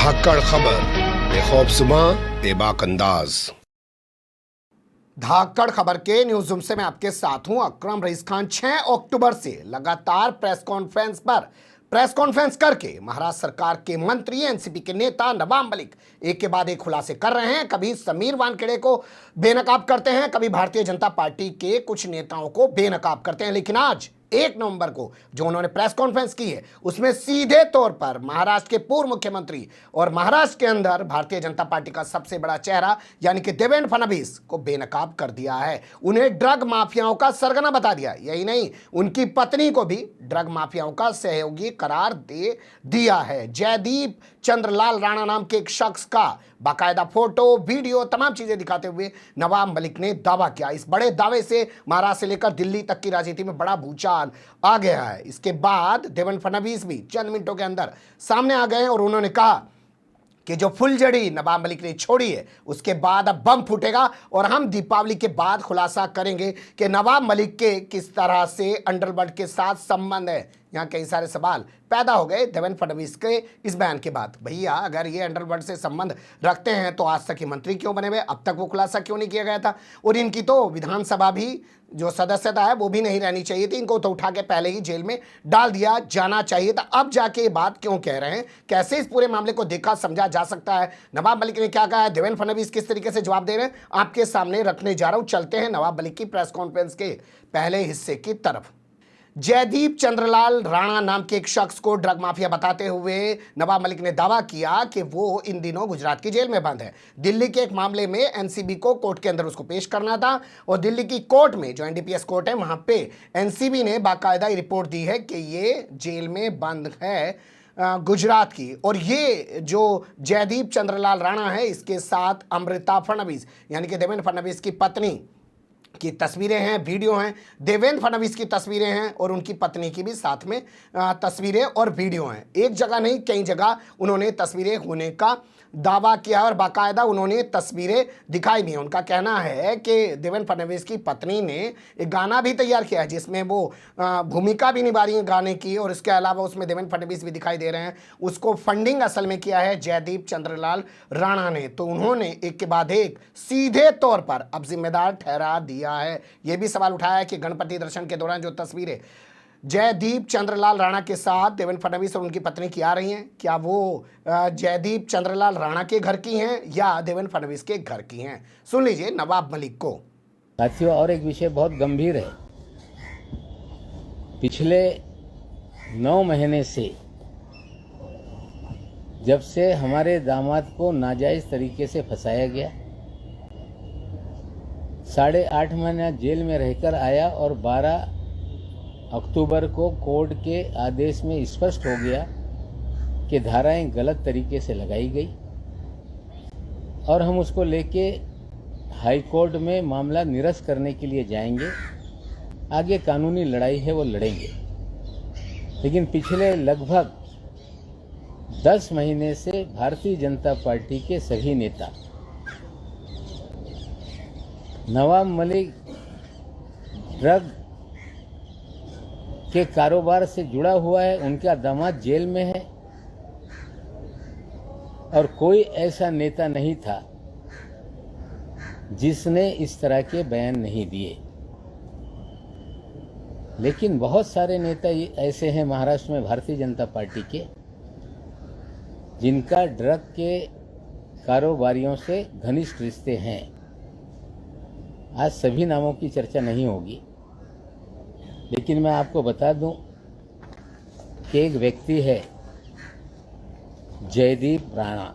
धाकड़ खबर बेखौफजुमा बेबाक अंदाज। धाकड़ खबर के न्यूज रूम से मैं आपके साथ हूं अकरम रईस खान। 6 अक्टूबर से लगातार प्रेस कॉन्फ्रेंस करके महाराष्ट्र सरकार के मंत्री एनसीपी के नेता नवाब मलिक एक के बाद एक खुलासे कर रहे हैं। कभी समीर वानखेड़े को बेनकाब करते हैं, कभी भारतीय जनता पार्टी के कुछ नेताओं को बेनकाब करते हैं, लेकिन आज 1 नवंबर को जो उन्होंने प्रेस कॉन्फ्रेंस की है उसमें सीधे तौर पर महाराष्ट्र के पूर्व मुख्यमंत्री और महाराष्ट्र के अंदर भारतीय जनता पार्टी का सबसे बड़ा चेहरा यानी कि देवेंद्र फडणवीस को बेनकाब कर दिया है। उन्हें ड्रग माफियाओं का सरगना बता दिया। यही नहीं, उनकी पत्नी को भी ड्रग माफियाओं का सहयोगी करार दे दिया है। जयदीप चंद्रलाल राणा नाम के एक शख्स का बाकायदा फोटो, वीडियो, तमाम चीजें दिखाते हुए नवाब मलिक ने दावा किया। इस बड़े दावे से महाराष्ट्र से लेकर दिल्ली तक की राजनीति में बड़ा भूचाल आ गया है। इसके बाद देवेंद्र फडणवीस भी चंद मिनटों के अंदर सामने आ गए और उन्होंने कहा कि जो फुलझड़ी नवाब मलिक ने छोड़ी है उसके बाद अब बम फूटेगा और हम दीपावली के बाद खुलासा करेंगे कि नवाब मलिक के किस तरह से अंडरवर्ल्ड के साथ संबंध है। यहाँ कई सारे सवाल पैदा हो गए देवेंद्र फडणवीस के इस बयान के बाद। भैया, अगर ये अंडरवर्ल्ड से संबंध रखते हैं तो आज तक ही मंत्री क्यों बने हुए, अब तक वो खुलासा क्यों नहीं किया गया था? और इनकी तो विधानसभा भी जो सदस्यता है वो भी नहीं रहनी चाहिए थी, इनको तो उठा के पहले ही जेल में डाल दिया जाना चाहिए था। अब जाके ये बात क्यों कह रहे हैं? कैसे इस पूरे मामले को देखा समझा जा सकता है? नवाब मलिक ने क्या कहा है, देवेंद्र फडणवीस किस तरीके से जवाब दे रहे हैं, आपके सामने रखने जा रहा हूं। चलते हैं नवाब मलिक की प्रेस कॉन्फ्रेंस के पहले हिस्से की तरफ। जयदीप चंद्रलाल राणा नाम के एक शख्स को ड्रग माफिया बताते हुए नवाब मलिक ने दावा किया कि वो इन दिनों गुजरात की जेल में बंद है। दिल्ली के एक मामले में एनसीबी को कोर्ट के अंदर उसको पेश करना था और दिल्ली की कोर्ट में जो एनडीपीएस कोर्ट है वहां पे एनसीबी ने बाकायदा रिपोर्ट दी है कि ये जेल में बंद है गुजरात की। और ये जो जयदीप चंद्रलाल राणा है इसके साथ अमृता फडणवीस यानी कि देवेंद्र फडणवीस की पत्नी की तस्वीरें हैं, वीडियो हैं। देवेंद्र फडणवीस की तस्वीरें हैं और उनकी पत्नी की भी साथ में तस्वीरें और वीडियो हैं। एक जगह नहीं, कई जगह उन्होंने तस्वीरें होने का दावा किया और बाकायदा उन्होंने तस्वीरें दिखाई दी। उनका कहना है कि देवेंद्र फडणवीस की पत्नी ने एक गाना भी तैयार किया है जिसमें वो भूमिका भी निभा रही है गाने की, और इसके अलावा उसमें देवेंद्र फडणवीस भी दिखाई दे रहे हैं। उसको फंडिंग असल में किया है जयदीप चंद्रलाल राणा ने। तो उन्होंने एक के बाद एक सीधे तौर पर अब जिम्मेदार ठहरा दिया है। यह भी सवाल उठाया है कि गणपति दर्शन के दौरान जो तस्वीरें जयदीप चंद्रलाल राणा के साथ देवेंद्र फडणवीस और उनकी पत्नी की आ रही हैं, क्या वो जयदीप चंद्रलाल राणा के घर की हैं या देवेंद्र फडणवीस के घर की हैं? सुन लीजिए नवाब मलिक को। साथियों, और एक विषय बहुत गंभीर है। पिछले 9 महीने से जब से हमारे दामाद को नाजायज तरीके से फंसाया गया, 8.5 महीना जेल में रहकर आया और 12 अक्टूबर को कोर्ट के आदेश में स्पष्ट हो गया कि धाराएं गलत तरीके से लगाई गई और हम उसको लेके हाई कोर्ट में मामला निरस्त करने के लिए जाएंगे। आगे कानूनी लड़ाई है वो लड़ेंगे। लेकिन पिछले लगभग 10 महीने से भारतीय जनता पार्टी के सभी नेता नवाब मलिक ड्रग के कारोबार से जुड़ा हुआ है, उनका दामाद जेल में है और कोई ऐसा नेता नहीं था जिसने इस तरह के बयान नहीं दिए। लेकिन बहुत सारे नेता ऐसे हैं महाराष्ट्र में भारतीय जनता पार्टी के जिनका ड्रग के कारोबारियों से घनिष्ठ रिश्ते हैं। आज सभी नामों की चर्चा नहीं होगी, लेकिन मैं आपको बता दूं कि एक व्यक्ति है जयदीप राणा।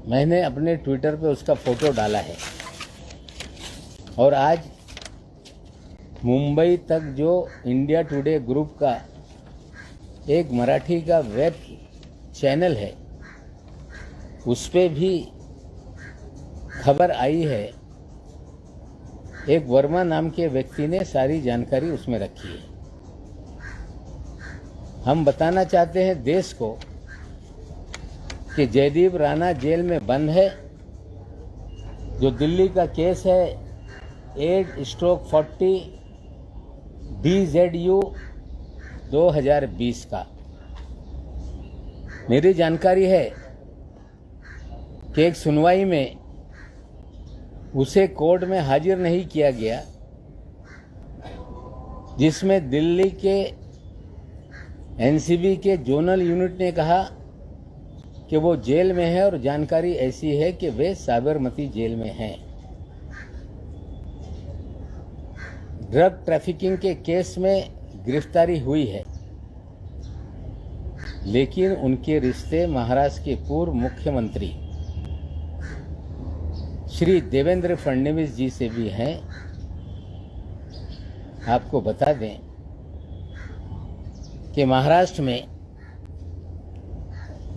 मैंने अपने ट्विटर पे उसका फोटो डाला है और आज मुंबई तक जो इंडिया टुडे ग्रुप का एक मराठी का वेब चैनल है उस पे भी खबर आई है। एक वर्मा नाम के व्यक्ति ने सारी जानकारी उसमें रखी है। हम बताना चाहते हैं देश को कि जयदीप राणा जेल में बंद है। जो दिल्ली का केस है 8/40 DZU 2020 का, मेरी जानकारी है कि एक सुनवाई में उसे कोर्ट में हाजिर नहीं किया गया, जिसमें दिल्ली के एनसीबी के जोनल यूनिट ने कहा कि वो जेल में है और जानकारी ऐसी है कि वे साबरमती जेल में हैं। ड्रग ट्रैफिकिंग के केस में गिरफ्तारी हुई है, लेकिन उनके रिश्ते महाराष्ट्र के पूर्व मुख्यमंत्री श्री देवेंद्र फडणवीस जी से भी हैं। आपको बता दें कि महाराष्ट्र में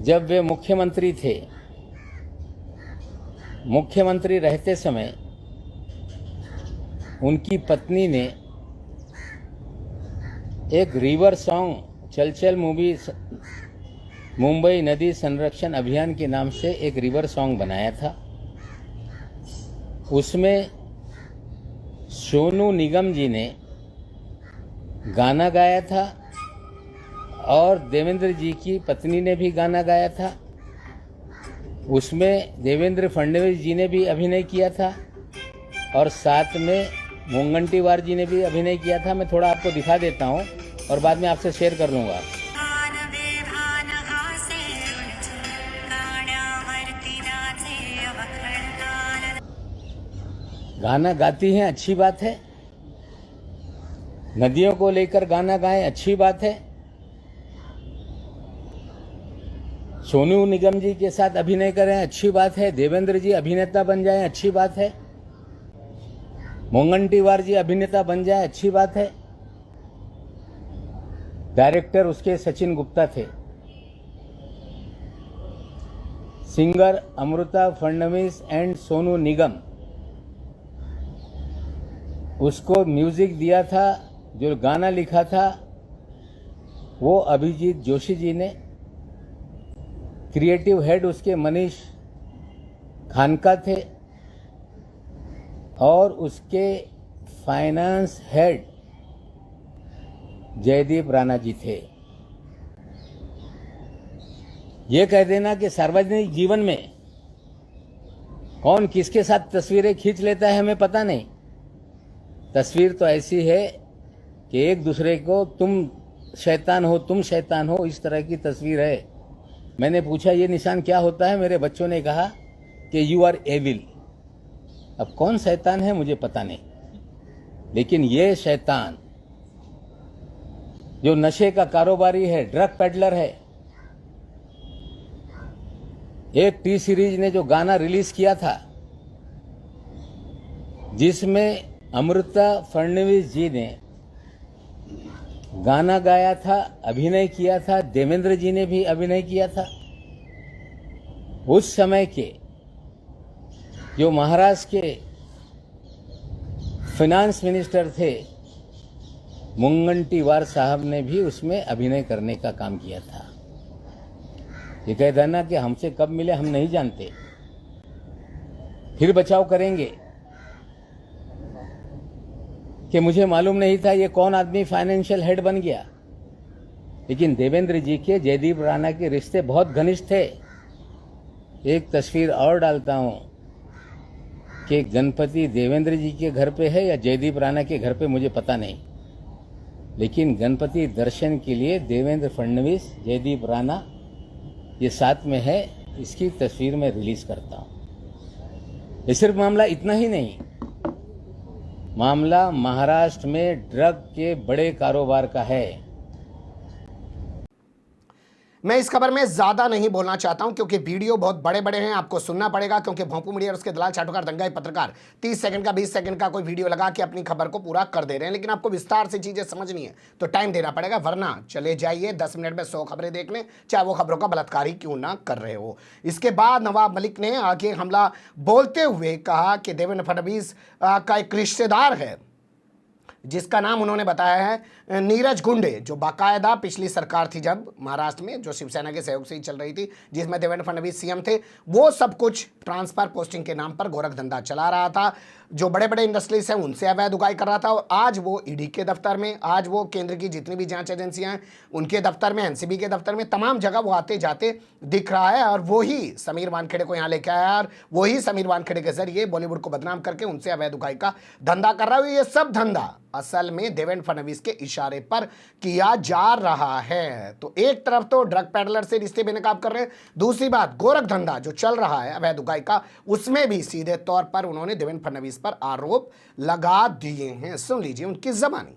जब वे मुख्यमंत्री थे, मुख्यमंत्री रहते समय उनकी पत्नी ने एक रिवर सॉन्ग चल चल मूवी मुंबई नदी संरक्षण अभियान के नाम से एक रिवर सॉन्ग बनाया था। उसमें सोनू निगम जी ने गाना गाया था और देवेंद्र जी की पत्नी ने भी गाना गाया था। उसमें देवेंद्र फडणवीस जी ने भी अभिनय किया था और साथ में मुंगंटीवार जी ने भी अभिनय किया था। मैं थोड़ा आपको दिखा देता हूं और बाद में आपसे शेयर कर लूँगा। गाना गाती हैं, अच्छी बात है। नदियों को लेकर गाना गाएं, अच्छी बात है। सोनू निगम जी के साथ अभिनय करें, अच्छी बात है। देवेंद्र जी अभिनेता बन जाएं, अच्छी बात है। मुंगंटीवार जी अभिनेता बन जाए, अच्छी बात है। डायरेक्टर उसके सचिन गुप्ता थे। सिंगर अमृता फडणवीस एंड सोनू निगम, उसको म्यूजिक दिया था, जो गाना लिखा था वो अभिजीत जोशी जी ने। क्रिएटिव हेड उसके मनीष खानका थे और उसके फाइनेंस हेड जयदीप राणा जी थे। ये कह देना कि सार्वजनिक जीवन में कौन किसके साथ तस्वीरें खींच लेता है हमें पता नहीं। तस्वीर तो ऐसी है कि एक दूसरे को तुम शैतान हो, तुम शैतान हो, इस तरह की तस्वीर है। मैंने पूछा ये निशान क्या होता है, मेरे बच्चों ने कहा कि यू आर एविल। अब कौन शैतान है मुझे पता नहीं, लेकिन ये शैतान जो नशे का कारोबारी है, ड्रग पेडलर है। एक टी सीरीज ने जो गाना रिलीज किया था जिसमें अमृता फडणवीस जी ने गाना गाया था, अभिनय किया था, देवेंद्र जी ने भी अभिनय किया था। उस समय के जो महाराष्ट्र के फाइनेंस मिनिस्टर थे मुंगंटीवार साहब ने भी उसमें अभिनय करने का काम किया था। ये कह देना कि हमसे कब मिले हम नहीं जानते, फिर बचाव करेंगे कि मुझे मालूम नहीं था ये कौन आदमी फाइनेंशियल हेड बन गया। लेकिन देवेंद्र जी के जयदीप राणा के रिश्ते बहुत घनिष्ठ थे। एक तस्वीर और डालता हूं कि गणपति देवेंद्र जी के घर पे है या जयदीप राणा के घर पे, मुझे पता नहीं, लेकिन गणपति दर्शन के लिए देवेंद्र फडणवीस, जयदीप राणा ये साथ में है। इसकी तस्वीर मैं रिलीज करता हूं। ये सिर्फ मामला इतना ही नहीं, मामला महाराष्ट्र में ड्रग के बड़े कारोबार का है। मैं इस खबर में ज्यादा नहीं बोलना चाहता हूं क्योंकि वीडियो बहुत बड़े बड़े हैं, आपको सुनना पड़ेगा। क्योंकि भोंपू मीडिया और उसके दलाल चाटुकार दंगाई पत्रकार 30 सेकंड का 20 सेकंड का कोई वीडियो लगा के अपनी खबर को पूरा कर दे रहे हैं, लेकिन आपको विस्तार से चीजें समझनी है तो टाइम देना पड़ेगा, वरना चले जाइए 10 मिनट में 100 खबरें देख लें, चाहे वो खबरों का बलात्कार ही क्यों ना कर रहे हो। इसके बाद नवाब मलिक ने आगे हमला बोलते हुए कहा कि देवेंद्र फडणवीस का एक रिश्तेदार है जिसका नाम उन्होंने बताया है नीरज गुंडे, जो बाकायदा पिछली सरकार थी जब महाराष्ट्र में, जो शिवसेना के सहयोग से ही चल रही थी, जिसमें देवेंद्र फडणवीस सीएम थे, वो सब कुछ ट्रांसफर पोस्टिंग के नाम पर गोरख धंधा चला रहा था। जो बड़े बड़े इंडस्ट्रीज हैं उनसे अवैध उगाई कर रहा था, और आज वो ईडी के दफ्तर में, आज वो केंद्र की जितनी भी जांच एजेंसियां हैं उनके दफ्तर में, एनसीबी के दफ्तर में, तमाम जगह वो आते जाते दिख रहा है। और वही समीर वानखेड़े को यहाँ लेके आया और वही समीर वानखेड़े के जरिए बॉलीवुड को बदनाम करके उनसे अवैध उगाई का धंधा कर रहा है। ये सब धंधा असल में देवेंद्र फडणवीस के इशारे पर किया जा रहा है। तो एक तरफ तो ड्रग पेडलर से रिश्ते बेनकाब कर रहे हैं, दूसरी बात गोरख धंधा जो चल रहा है अवैध उगाई का, उसमें भी सीधे तौर पर उन्होंने देवेंद्र फडणवीस पर आरोप लगा दिए हैं। सुन लीजिए उनकी जबानी।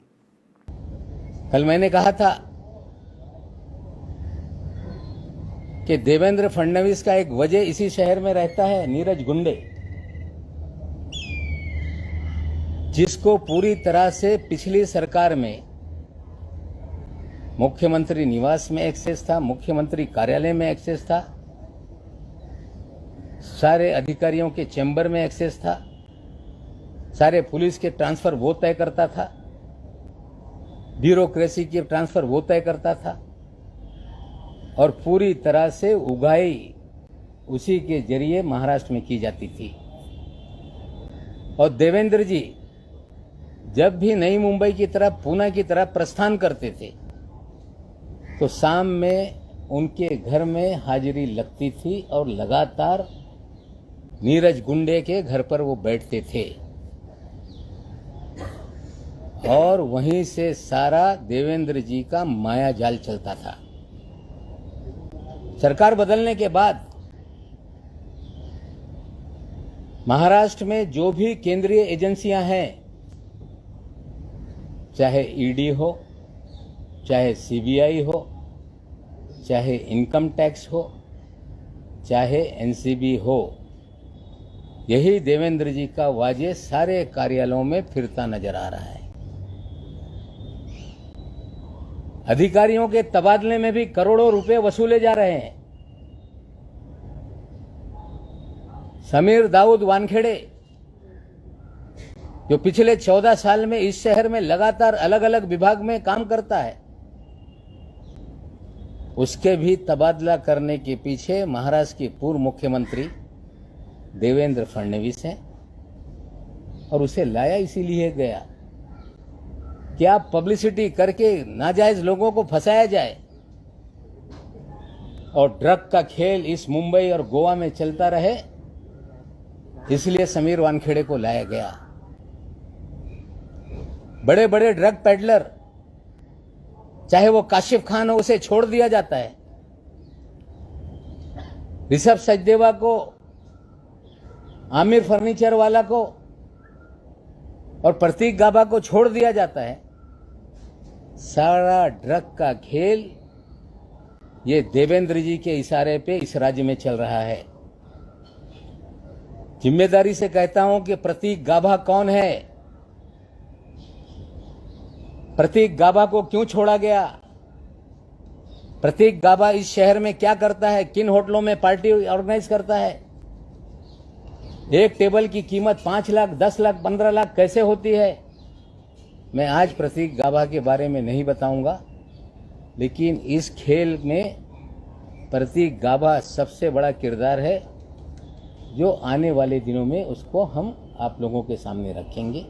कल मैंने कहा था कि देवेंद्र फडणवीस का एक वजह इसी शहर में रहता है, नीरज गुंडे, जिसको पूरी तरह से पिछली सरकार में मुख्यमंत्री निवास में एक्सेस था, मुख्यमंत्री कार्यालय में एक्सेस था, सारे अधिकारियों के चैम्बर में एक्सेस था, सारे पुलिस के ट्रांसफर वो तय करता था, ब्यूरोक्रेसी के ट्रांसफर वो तय करता था, और पूरी तरह से उगाई उसी के जरिए महाराष्ट्र में की जाती थी। और देवेंद्र जी जब भी नई मुंबई की तरफ, पूना की तरफ प्रस्थान करते थे तो शाम में उनके घर में हाजिरी लगती थी और लगातार नीरज गुंडे के घर पर वो बैठते थे और वहीं से सारा देवेंद्र जी का माया जाल चलता था। सरकार बदलने के बाद महाराष्ट्र में जो भी केंद्रीय एजेंसियां हैं, चाहे ईडी हो, चाहे सीबीआई हो, चाहे इनकम टैक्स हो, चाहे एनसीबी हो, यही देवेंद्र जी का वाजे सारे कार्यालयों में फिरता नजर आ रहा है। अधिकारियों के तबादले में भी करोड़ों रुपए वसूले जा रहे हैं। समीर दाऊद वानखेड़े, जो पिछले 14 साल में इस शहर में लगातार अलग अलग विभाग में काम करता है, उसके भी तबादला करने के पीछे महाराष्ट्र के पूर्व मुख्यमंत्री देवेंद्र फडणवीस हैं। और उसे लाया इसीलिए गया कि आप पब्लिसिटी करके नाजायज लोगों को फंसाया जाए और ड्रग का खेल इस मुंबई और गोवा में चलता रहे, इसलिए समीर वानखेड़े को लाया गया। बड़े बड़े ड्रग पेडलर, चाहे वो काशिफ खान हो, उसे छोड़ दिया जाता है। ऋषभ सचदेवा को, आमिर फर्नीचर वाला को और प्रतीक गाबा को छोड़ दिया जाता है। सारा ड्रग का खेल ये देवेंद्र जी के इशारे पे इस राज्य में चल रहा है। जिम्मेदारी से कहता हूं कि प्रतीक गाबा कौन है, प्रतीक गाबा को क्यों छोड़ा गया, प्रतीक गाबा इस शहर में क्या करता है, किन होटलों में पार्टी ऑर्गेनाइज करता है, एक टेबल की कीमत 5 लाख, 10 लाख, 15 लाख कैसे होती है। मैं आज प्रतीक गाबा के बारे में नहीं बताऊंगा, लेकिन इस खेल में प्रतीक गाबा सबसे बड़ा किरदार है, जो आने वाले दिनों में उसको हम आप लोगों के सामने रखेंगे।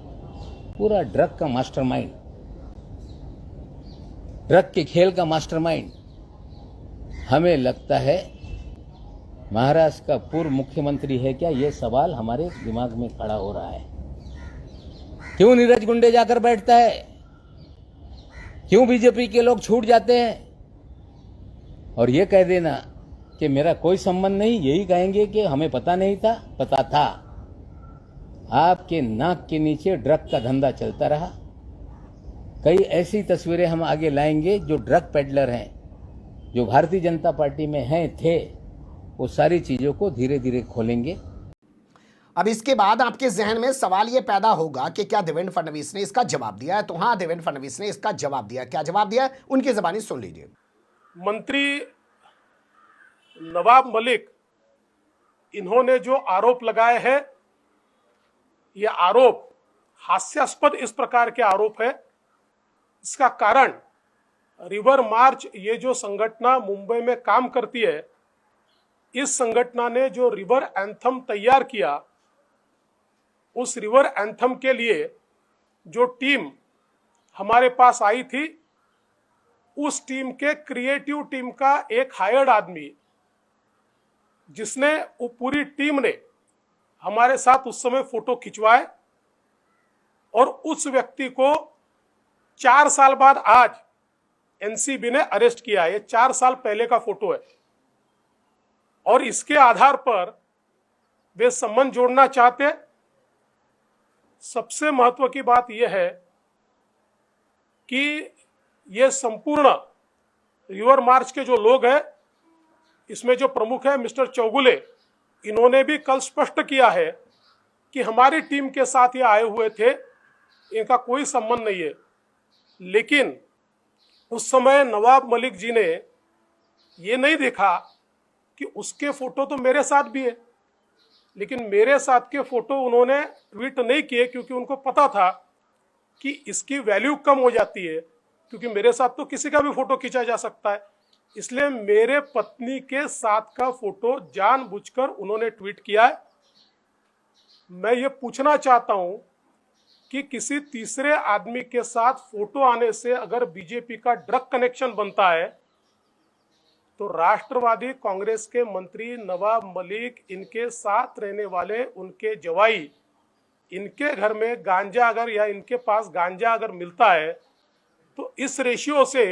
पूरा ड्रग का मास्टरमाइंड, ड्रग के खेल का मास्टरमाइंड, हमें लगता है महाराष्ट्र का पूर्व मुख्यमंत्री है क्या, यह सवाल हमारे दिमाग में खड़ा हो रहा है। क्यों नीरज गुंडे जाकर बैठता है, क्यों बीजेपी के लोग छूट जाते हैं और ये कह देना कि मेरा कोई संबंध नहीं, यही कहेंगे कि हमें पता नहीं था, पता था। आपके नाक के नीचे ड्रग का धंधा चलता रहा। कई ऐसी तस्वीरें हम आगे लाएंगे जो ड्रग पेडलर हैं, जो भारतीय जनता पार्टी में हैं, थे, वो सारी चीजों को धीरे धीरे खोलेंगे। अब इसके बाद आपके जहन में सवाल यह पैदा होगा कि क्या देवेंद्र फडणवीस ने इसका जवाब दिया है। तो हाँ, देवेंद्र फडणवीस ने इसका जवाब दिया। क्या जवाब दिया है, उनकी जबानी सुन लीजिए। मंत्री नवाब मलिक, इन्होंने जो आरोप लगाए हैं, ये आरोप हास्यास्पद इस प्रकार के आरोप है। इसका कारण रिवर मार्च ये जो संगठन मुंबई में काम करती है, इस संगठन ने जो रिवर एंथम तैयार किया, उस रिवर एंथम के लिए जो टीम हमारे पास आई थी, उस टीम के क्रिएटिव टीम का एक हायर्ड आदमी, जिसने वो पूरी टीम ने हमारे साथ उस समय फोटो खिंचवाए, और उस व्यक्ति को 4 साल बाद आज एनसीबी ने अरेस्ट किया। ये 4 साल पहले का फोटो है, और इसके आधार पर वे संबंध जोड़ना चाहते। सबसे महत्व की बात यह है कि ये संपूर्ण रिवर मार्च के जो लोग हैं, इसमें जो प्रमुख है मिस्टर चौगुले, इन्होंने भी कल स्पष्ट किया है कि हमारी टीम के साथ ये आए हुए थे, इनका कोई संबंध नहीं है। लेकिन उस समय नवाब मलिक जी ने ये नहीं देखा कि उसके फोटो तो मेरे साथ भी है, लेकिन मेरे साथ के फोटो उन्होंने ट्वीट नहीं किए, क्योंकि उनको पता था कि इसकी वैल्यू कम हो जाती है, क्योंकि मेरे साथ तो किसी का भी फोटो खींचा जा सकता है। इसलिए मेरे पत्नी के साथ का फोटो जानबूझकर उन्होंने ट्वीट किया है। मैं ये पूछना चाहता हूं कि किसी तीसरे आदमी के साथ फोटो आने से अगर बीजेपी का ड्रग कनेक्शन बनता है, तो राष्ट्रवादी कांग्रेस के मंत्री नवाब मलिक, इनके साथ रहने वाले उनके जवाई, इनके घर में गांजा अगर, या इनके पास गांजा अगर मिलता है, तो इस रेशियो से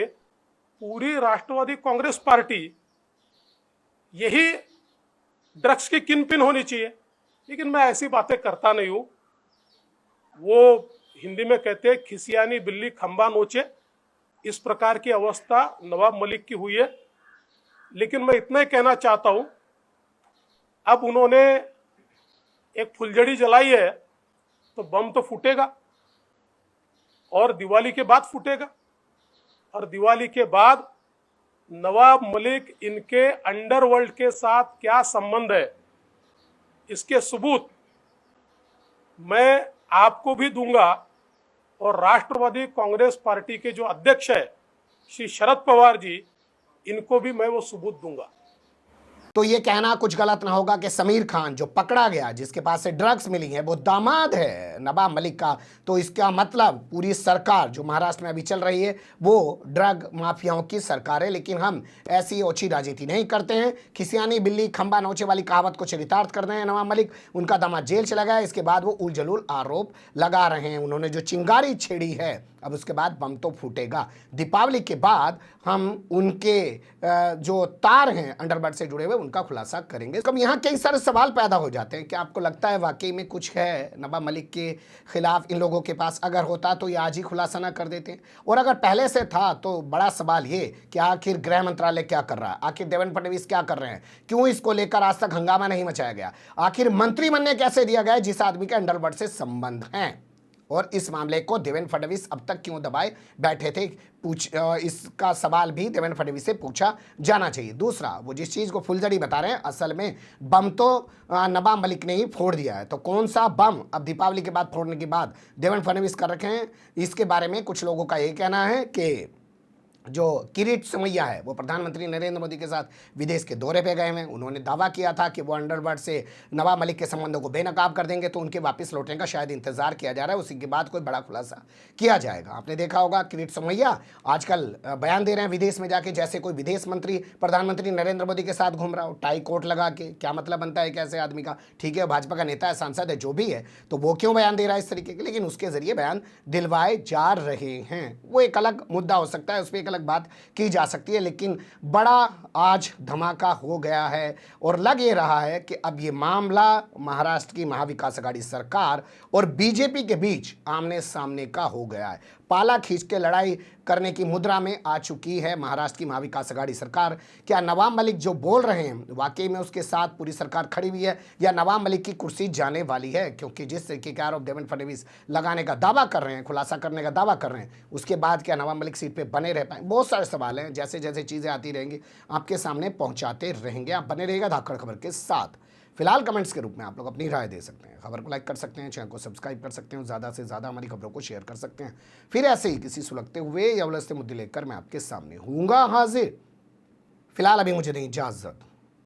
पूरी राष्ट्रवादी कांग्रेस पार्टी यही ड्रग्स की किनपिन होनी चाहिए। लेकिन मैं ऐसी बातें करता नहीं हूं। वो हिंदी में कहते हैं खिसियानी बिल्ली खंबा नोचे, इस प्रकार की अवस्था नवाब मलिक की हुई है। लेकिन मैं इतना ही कहना चाहता हूं, अब उन्होंने एक फुलझड़ी जलाई है, तो बम तो फूटेगा, और दिवाली के बाद फूटेगा, और दिवाली के बाद नवाब मलिक, इनके अंडरवर्ल्ड के साथ क्या संबंध है, इसके सबूत मैं आपको भी दूंगा, और राष्ट्रवादी कांग्रेस पार्टी के जो अध्यक्ष है श्री शरद पवार जी, इनको भी मैं वो सबूत दूंगा। तो ये कहना कुछ गलत ना होगा कि समीर खान जो पकड़ा गया, जिसके पास से ड्रग्स मिली है, वो दामाद है नवाब मलिक का। तो इसका मतलब पूरी सरकार जो महाराष्ट्र में अभी चल रही है, वो ड्रग माफियाओं की सरकार है। लेकिन हम ऐसी ओछी राजनीति नहीं करते हैं। खिसियानी बिल्ली खंबा नोचे वाली कहावत को चरितार्थ कर रहे हैं नवाब मलिक। उनका दामाद जेल चला गया, इसके बाद वो उल जलूल आरोप लगा रहे हैं। उन्होंने जो चिंगारी छेड़ी है, अब उसके बाद बम तो फूटेगा। दीपावली के बाद हम उनके जो तार हैं अंडरवर्ल्ड से जुड़े हुए, उनका खुलासा करेंगे। तो यहाँ कई सारे सवाल पैदा हो जाते हैं कि आपको लगता है वाकई में कुछ है नवाब मलिक के खिलाफ इन लोगों के पास? अगर होता तो ये आज ही खुलासा ना कर देते, और अगर पहले से था तो बड़ा सवाल ये कि आखिर गृह मंत्रालय क्या कर रहा है, आखिर देवेंद्र फडणवीस क्या कर रहे हैं, क्यों इसको लेकर आज तक हंगामा नहीं मचाया गया, आखिर मंत्री बनने कैसे दिया गया जिस आदमी के अंडरवर्ल्ड से संबंध हैं, और इस मामले को देवेंद्र फडणवीस अब तक क्यों दबाए बैठे थे? इसका सवाल भी देवेंद्र फडणवीस से पूछा जाना चाहिए। दूसरा, वो जिस चीज़ को फुलझड़ी बता रहे हैं, असल में बम तो नवाब मलिक ने ही फोड़ दिया है। तो कौन सा बम अब दीपावली के बाद फोड़ने के बाद देवेंद्र फडणवीस कर रखे हैं, इसके बारे में कुछ लोगों का ये कहना है कि जो किरीट सोमैया है, वो प्रधानमंत्री नरेंद्र मोदी के साथ विदेश के दौरे पे गए हैं। उन्होंने दावा किया था कि वो अंडरवर्ल्ड से नवाब मलिक के संबंधों को बेनकाब कर देंगे, तो उनके वापस लौटने का शायद इंतजार किया जा रहा है। उसी के बाद कोई बड़ा खुलासा किया जाएगा। आपने देखा होगा किरीट सोमैया आजकल बयान दे रहे हैं विदेश में जाके, जैसे कोई विदेश मंत्री प्रधानमंत्री नरेंद्र मोदी के साथ घूम रहा हो, टाई कोट लगा के। क्या मतलब बनता है कैसे आदमी का? ठीक है, भाजपा का नेता है, सांसद है, जो भी है, तो वो क्यों बयान दे रहा है इस तरीके के? लेकिन उसके जरिए बयान दिलवाए जा रहे हैं। वो एक अलग मुद्दा हो सकता है, उस पर एक अलग बात की जा सकती है। लेकिन बड़ा आज धमाका हो गया है, और लग ये रहा है कि अब ये मामला महाराष्ट्र की महाविकास अघाड़ी सरकार और बीजेपी के बीच आमने सामने का हो गया है। पाला खींच के लड़ाई करने की मुद्रा में आ चुकी है महाराष्ट्र की महाविकास अघाड़ी सरकार। क्या नवाब मलिक जो बोल रहे हैं वाकई में उसके साथ पूरी सरकार खड़ी हुई है, या नवाब मलिक की कुर्सी जाने वाली है? क्योंकि जिस तरीके के आरोप देवेंद्र फडणवीस लगाने का दावा कर रहे हैं, खुलासा करने का दावा कर रहे हैं, उसके बाद क्या नवाब मलिक सीट पे बने रह पाएंगे? बहुत सारे सवाल हैं। जैसे जैसे चीज़ें आती रहेंगी आपके सामने पहुंचाते रहेंगे। आप बने रहिएगा धाकड़ खबर के साथ। फिलहाल कमेंट्स के रूप में आप लोग अपनी राय दे सकते हैं। खबर को लाइक कर सकते हैं, चैनल को सब्सक्राइब कर सकते हैं, ज़्यादा से ज़्यादा हमारी खबरों को शेयर कर सकते हैं। फिर ऐसे ही किसी सुलगते हुए या उलझते मुद्दे लेकर मैं आपके सामने हूँगा हाजिर। फिलहाल अभी मुझे नहीं इजाज़त।